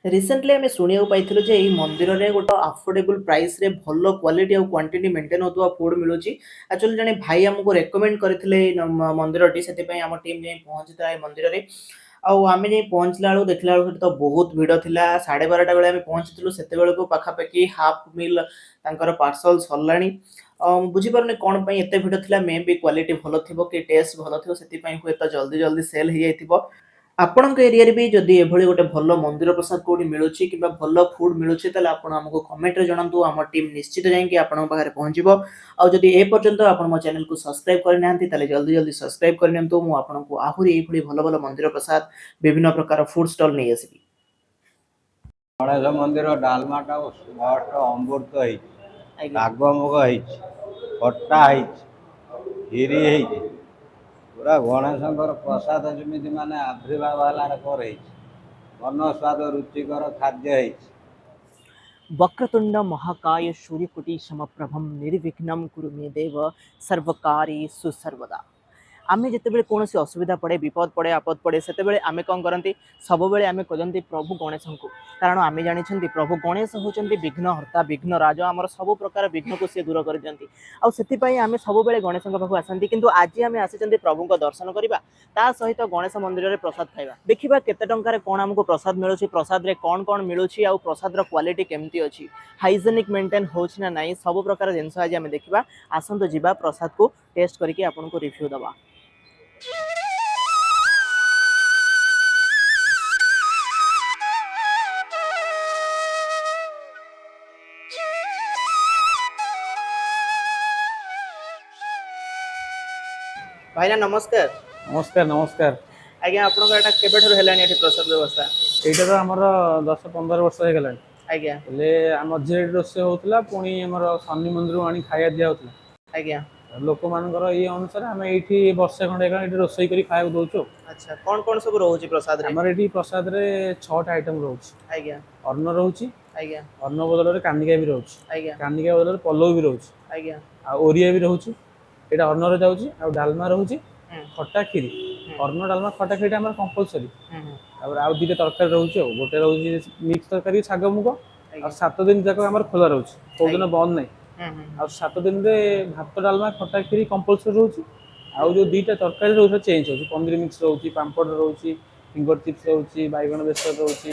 Recently आम शुणा पाइलु जे ये मंदिर में गोटे अफोर्डेबल प्राइस रे भल क्वालिटी और क्वांटिटी मेंटेन होता फूड मिलूँ एक्चुअली जड़े भाई आमको रेकमेंड करते मंदिर से आम टीम जाई पहुंची था मंदिर में आम जाई पहुँचला बेलू देखला बेलू तो बहुत भिड़ थिला 12:30 बेले आम पहुंची से पाखापाखि हाफ मिल तांकर पार्सल सरलाणी बुझीपारे कौन एत भिड़ थिला मे भी क्वालिटी भल थी कि टेस्ट भल थो से हुए तो जल्दी जल्दी सेल हो जाइथिबो। ଆପଣଙ୍କ ଏରିଆରେ ବି ଯଦି ଏଭଳି ଗୋଟେ ଭଲ ମନ୍ଦିର ପ୍ରସାଦ କୋଉଠି ମିଳୁଛି କିମ୍ବା ଭଲ ଫୁଡ୍ ମିଳୁଛି ତାହେଲେ ଆପଣ ଆମକୁ କମେଣ୍ଟରେ ଜଣାନ୍ତୁ। ଆମ ଟିମ୍ ନିଶ୍ଚିତ ଯାଇକି ଆପଣଙ୍କ ପାଖରେ ପହଞ୍ଚିବ। ଆଉ ଯଦି ଏ ପର୍ଯ୍ୟନ୍ତ ଆପଣ ମୋ ଚ୍ୟାନେଲକୁ ସବସ୍କ୍ରାଇବ୍ କରିନାହାନ୍ତି ତାହେଲେ ଜଲ୍ଦି ଜଲ୍ଦି ସବସ୍କ୍ରାଇବ୍ କରିନିଅନ୍ତୁ। ମୁଁ ଆପଣଙ୍କୁ ଆହୁରି ଏଇଭଳି ଭଲ ଭଲ ମନ୍ଦିର ପ୍ରସାଦ ବିଭିନ୍ନ ପ୍ରକାର ଫୁଡ୍ ଷ୍ଟଲ୍ ନେଇ ଆସିବି। ଗଣେଶ ମନ୍ଦିର ଡାଲମାଟା ସ୍ପଷ୍ଟ ଅମୃତ ହେଇଛି, ଶାଗ ମୁଗ ହେଇଛି, ଖଟା ହେଇଛି, କ୍ଷୀରି ହେଇଛି, ପୁରା ଗଣେଶଙ୍କର ପ୍ରସାଦ ଯେମିତି ମାନେ ଆବିର୍ଭାବ ହେଲାରେ ପରେ ହେଇଛି। ମନ ସ୍ୱାଦ ରୁଚିକର ଖାଦ୍ୟ ହେଇଛି। वक्रतुंड महाकाय सूर्यकोटि समप्रभम निर्विघ्नं कुरु मे देव सर्वकार्येषु सर्वदा। आमे जितेबाला कौन असुविधा पड़े विपद पड़े आपद पड़े से आम कौन करती सब आम खोजती प्रभु गणेश को। कारण आम जानी प्रभु गणेश होती विघ्नहर्ता विघ्न राज आमर सब प्रकार विघ्न को सी दूर कर दिखती आम सब गणेश पाखक आसती किंतु आज आम आसी प्रभु दर्शन करवा ता सहित गणेश मंदिर में प्रसाद खाइबा देखा केते टंकार कौन आमको प्रसाद मिलूँ प्रसाद रे कौन कौन मिलूँ आ प्रसाद क्वालिटी केमती अच्छी हाइजेनिक मेंटेन होछि ना नहीं सब प्रकार जिनस आज आम देखा आसतु जीवा प्रसाद को टेस्ट करके आपको रिव्यू दवा। भाईना नमस्कार। नमस्कार नमस्कार। आज्ञा आपनकर एटा केबेठर हेलानी एठी प्रसाद व्यवस्था एटा तो हमर 10-15 वर्ष हो गलानी। आज्ञा ले हम जे रोसे होतला पुनी हमर शनि मंदिर आनी खाया दिया होतला। आज्ञा लोक मानकर ये अनुसार हम एठी वर्षे खंडे का एठी रोसई करी खाया दोचो। अच्छा कोन कोन सब रहउची प्रसाद रे? हमर एठी प्रसाद रे 6 टा आइटम रहउची। आज्ञा अन्न रहउची। आज्ञा अन्न बदल रे कानिका भी रहउची। आज्ञा कानिका बदल रे पल्लव भी रहउची। आज्ञा आ ओरिया भी रहउची। एटा अन्न रे जाउची आ डालमा रहउची। खट्टा खीरी अन्न डालमा खट्टा खीरी हमर कंपलसरी। और आउ दीटे तरकारी रहउची आ गोटे रहउची मिक्स तरकारी साग मुग और 7 दिन जाक हमर खोला रहउची को दिन बंद नै। और 7 दिन रे भात डालमा खट्टा खीरी कंपलसरी रहउची। आउ जो दीटा तरकारी रहउची चेंज होची पनीर मिक्स रहउची पांपड़ रहउची फिंगर चिप्स रहउची बैगन बेसर रहउची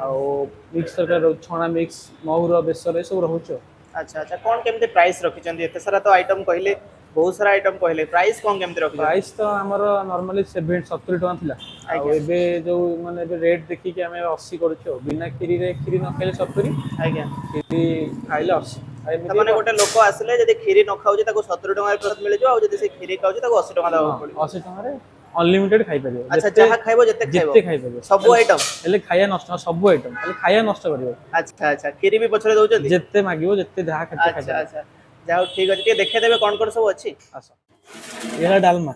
आउ मिक्स तरकारी रहउची छणा मिक्स महुर बेसर ए सब रहउची। अच्छा अच्छा कोन केमते प्राइस रखी चंदी एते सारा तो आइटम कहले बहुत सारा आइटम कहले प्राइस कोन केमते रखी? प्राइस तो हमर नॉर्मली 70 टका थिला आ एबे जो माने एबे रेट देखि के हमें 80 करछो बिना खीरी रे खीरी न खाइले 70। आज्ञा खीरी खाइले 80 त माने गोटे लोक आसले जदी खीरी न खाउची ताको 70 टका रे प्रसाद मिले जो आ जदी से खीरी खाउची ताको 80 टका देबो पड़ो। 80 टका रे अनलिमिटेड खाइ परियो। अच्छा जहा खाइबो जते खाइ परियो सब आइटम एले खाया नष्ट सब आइटम एले खाया नष्ट करियो। अच्छा अच्छा खीरी भी पछरे दउचंदी जते मागियो जते जहा खर्च खाइ। अच्छा अच्छा जाओ ठीक अछि देखे देबे कोन कोन सब अछि। आसो एला डालमा।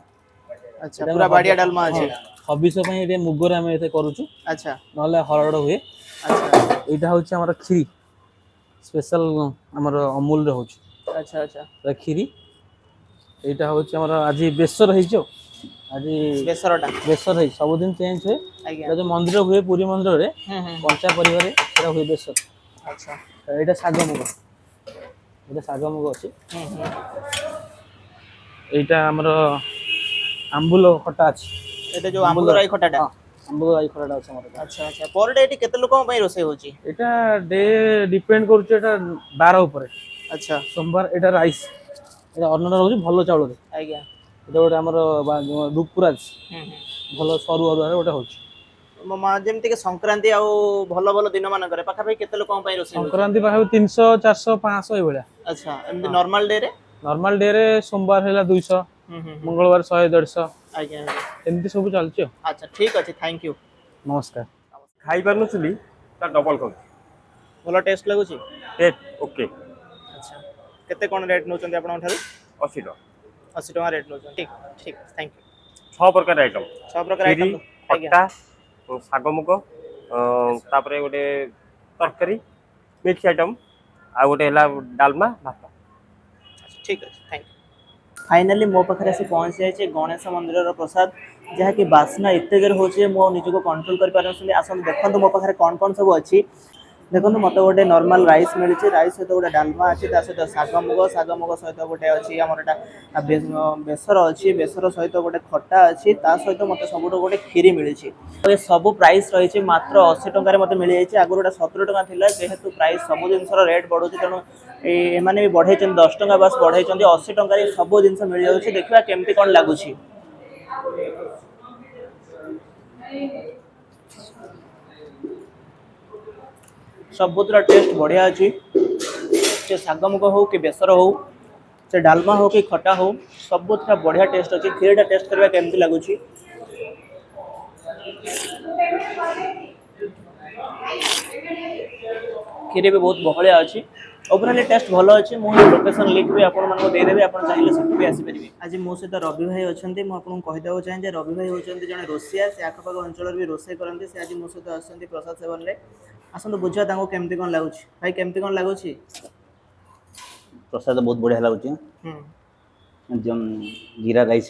अच्छा पूरा बाडिया डालमा अछि। 26 पई एते मुगोर हम एते करूछु। अच्छा नले हरड़ हुए। अच्छा एटा होछि हमर खीरी स्पेशल हमर अमूल रे होछि। अच्छा अच्छा खीरी एटा होछि हमर आज बेसर हेइछो आज बेसर है सब दिन चेंज है। आज्ञा जो मंदिर हुए पुरी मंदिर रे पंचा परिवार एटा हुए बेसर। अच्छा एटा साग मुग एटा साग मुग अछि। एटा हमर आंबुल खटा अछि। एटा जो आंबुल राई खटाटा आंबुल राई खटाटा अछि हमर। अच्छा अच्छा पर डे एटी केते लोकन पई रोसे होची? एटा डे डिपेंड करछ एटा 12 ऊपर। अच्छा सोमवार एटा राइस एटा अन्न रहउची भलो चावल रे। आज्ञा एटा गोटे हमर दुपुराज भलो सरू अरुआ रे गोटे होची। जेमती के संक्रांति आ भलो भलो दिन मान करे पाखा भाई केते लोकन पई रोसे होची? संक्रांति पाखा 300 400 500 ए भलिया। अच्छा एमती नॉर्मल डे रे? नॉर्मल डे रे सोमवार हैला 200 मंगलवार 100 150। आज्ञा एमती सब चलछि। अच्छा ठीक अछि थैंक यू नमस्कार। खाई पारनुली ता डबल कर भलो टेस्ट लागुची टेस्ट ओके। अच्छा केते कोन रेट नउचंदी आपन ठारू? 80 टका 80 टका रेट नउचंदी ठीक ठीक थैंक यू। 6 प्रकार आइटम 6 प्रकार आइटम खट्टा साग मुग तापरे गोटे तरकारी मिक्स आइटम आ गोटे हला डालमा भात। ठीक अछि थैंक यू। फाइनाली मो पाखे आसी पहुँच जाए गणेश मंदिर प्रसाद जहाँकि बास्ना एत जोर हो निजक कंट्रोल कर आसत देखो मो पाखे कौन कौन सब अच्छी देखो मत गोटे नॉर्मल राइस मिली राइस सहित गोटे डालमा अच्छी सहित शाग मुग सहित गोटे अच्छी आमर बेसर अच्छी बेसर सहित गोटे खटा अच्छी सहित मत सब गोटे खीरी मिली ये सब प्राइस रही मात्र 80 टकर मत मिल जाए आगुरी गोटे 70 टका था जेहेतु प्राइस सब जिन रेट बढ़ू तेणु एमाने भी बढ़े 10 टका बस बढ़े 80 टकर सब जिन मिल जाऊँ देखा केमती कौन लगुच सबुतर टेस्ट बढ़िया अच्छी से शाग मुग हो कि बेसर हो से डालमा हो कि खटा हो सबुतर बढ़िया टेस्ट अच्छी खीरटा टेस्ट करवा केमती लगुच खीरी भी बहुत बहलिया अच्छी ओवरऑल टेस्ट भल अच्छी मुझे लोकेशन लिंक भी आपको देदेवी आप चाहिए सेठी भी आसीपर आज मो सहित रवि भाई अच्छा मुझे कहीदेव चाहे रवि भाई होती जड़े रोसिया से आखपाख अंचल भी रोसे करते से आज मो सहित आसती प्रसाद सेवन में आसतु बुझा केमती कौन लगुच भाई केमती कौन लगुच प्रसाद बहुत बढ़िया लगुच जीरा राइस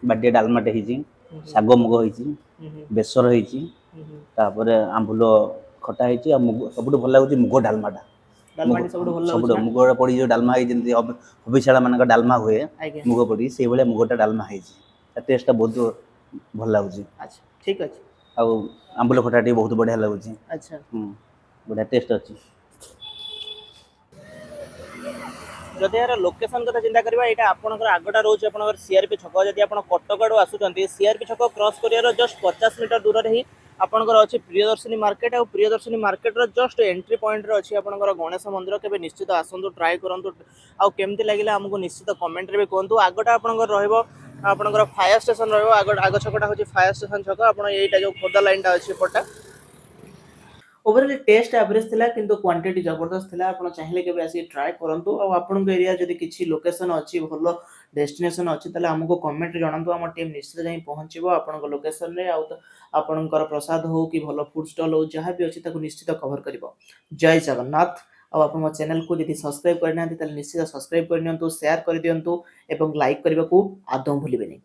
बाटिया डालमाटे शाग मुग बेसर होपर आंबुल खटा सब भल लगुच मुग डालमाटा सब मुग पड़ी जो डालमा हबिशाला मान डालमा हुए मुग पड़ी से भाया मुगटा डालमा टेस्ट बहुत भल लगुच अच्छा ठीक अच्छे आंबुल खटा बहुत बढ़िया लगुच अच्छा बढ़िया टेस्ट अच्छी जदि यार लोकेशन कथा चिंता करबा एटा आपनकर आगटा रोज आपनकर सीआरपी छक जदि आपण कटक आडू आसुचंती सीआरपी छक क्रॉस करियार जस्ट 50 मीटर दूर रे ही आपनकर अछि प्रियदर्शनी मार्केट और प्रियदर्शनी मार्केट रो जस्ट एंट्री पॉइंट रे अछि आपनकर गणेश मंदिर केबे निश्चित आसंतु ट्राई करंतु आ केमती लागिला हमको निश्चित कमेंट रे भी कहंतु आगटा आपनकर रहइबो आपनकर फायर स्टेशन रहइबो आग छकटा होछि फायर स्टेशन छक आपण एटा जो खोदा लाइनटा अछि पटा ओवरऑल टेस्ट एवरेज थिला किंतु क्वांटिटी जबरदस्त थिला आपण चाहिले के आसी ट्राई करंतु और आपन एरिया जदी किछि लोकेशन अछि भलो डेस्टिनेशन अछि तले हमको कमेंट जणांतु हम टीम निश्चित जाई पहुंचीबो आपन लोकेशन रे आउ आपनकर प्रसाद हो कि भलो फूड स्टॉल हो जहां भी अछि ताको निश्चित कवर करिवो जय जगन्नाथ और आप मो चैनल को यदि सब्सक्राइब करना तले निश्चित सब्सक्राइब करनियंतु शेयर कर दियंतु एवं लाइक करबा को आदम भूलिबेनी।